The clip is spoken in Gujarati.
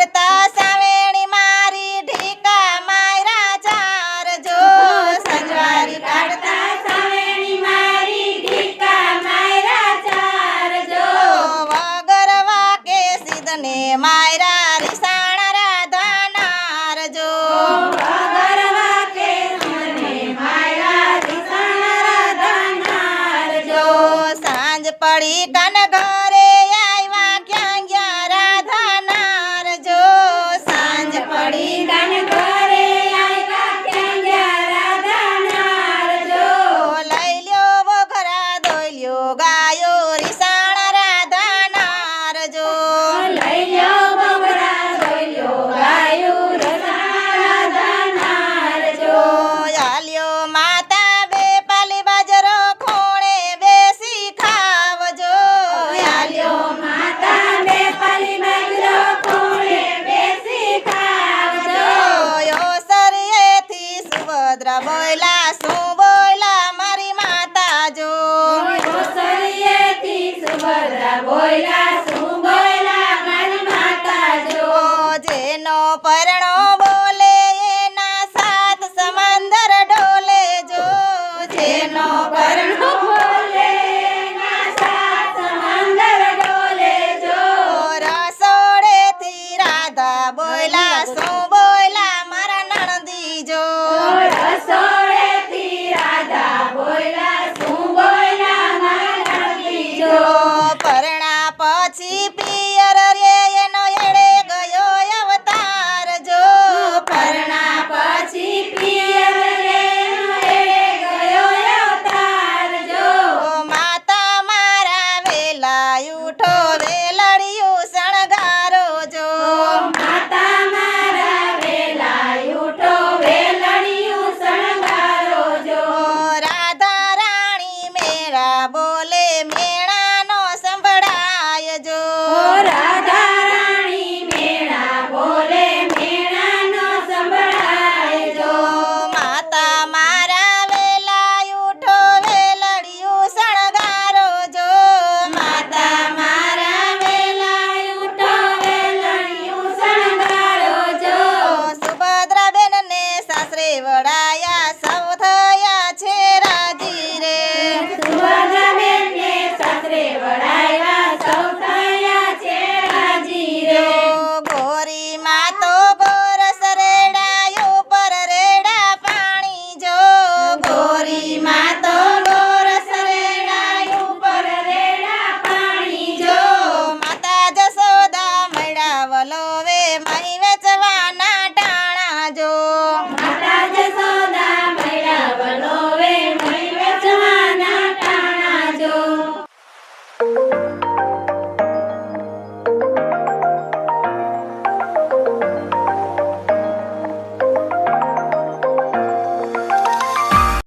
કાઢતા સાવેણી મારી ઢીકા માયરા ચાર જો સંજવારી કાઢતા સાવેણી મારી ઢીકા માયરા ચાર જો વગર વાકે સિદ્ધને માયરા રીસાણા રાધાનાર જો વગર વાકે સિદ્ધને માયરા રીસાણા રાધાનાર જો સાંજ પડી કન ઘરે આવ્યા ક્યાં ગયા રાધાનાર જો સાંજ પડી કન ઘરે આવ્યા ક્યાં ગયા રાધાનાર જો લઈ લ્યો વઘરા દોઈ લ્યો ગાયો રીસાણા રાધાનાર જો લઈ લ્યો વઘરા દોઈ લ્યો ગાયો રીસાણા રાધાનાર જો આલ્યો માતા બે પાલી બાજરો ખૂણે બેસી ખાવજો આલ્યો માતા બે પાલી બાજરો ખૂણે બેસી ખાવજો ઓસરીએથી સુભદ્રા બોયલા શું બોયલા મારી માતા જો ઓસરીએથી સુભદ્રા બોયલા શું બોયલા મારી માતા જો જેનો પરણો બોલે એના સાત સમંદર ડોલે જો જેનો પરણો બોલે એના સાત સમંદર ડોલે જો રસોડેથી રાધા બોયલા શું બોયલા મારા નણંદી જો રસોડેથી રાધા બોયલા શું બોયલા મારા નણંદી જો પરણા પછી પિયર રે એનો એડે ગયો અવતાર જો પરણા પછી પિયર રે એનો એડે ગયો અવતાર જો માતા મારા વેલા ઉઠો વેલડિયું શણગારો જો માતા મારા વેલા ઉઠો વેલડિયું શણગારો જો રાધા રાણી મેળા બોલે મેળાનો સંભળાય જો રાધા રાણી મેળા બોલે મેળાનો સંભળાય જો માતા મારા વેલા ઉઠો વેલડિયું શણગારો જો માતા મારા વેલા ઉઠો વેલડિયું શણગારો જો સુભદ્રા બેનને સાસરે વડાયા સૌ થયા છે રાજી રે સુભદ્રા બેનને સાસરે વડાયા સૌ થયા છે રાજી રે ગોરી માં તો ગોરસ રેડાયો પર રેડા પાણી જો ગોરી માં તો ગોરસ રેડાયો પર રેડા પાણી જો માતા જશોદા મળ્યા વલોવે મહી વેચવાના ટાણા જો માતા જશોદા મળ્યા વલોવે મહી વેચવાના ટાણા જો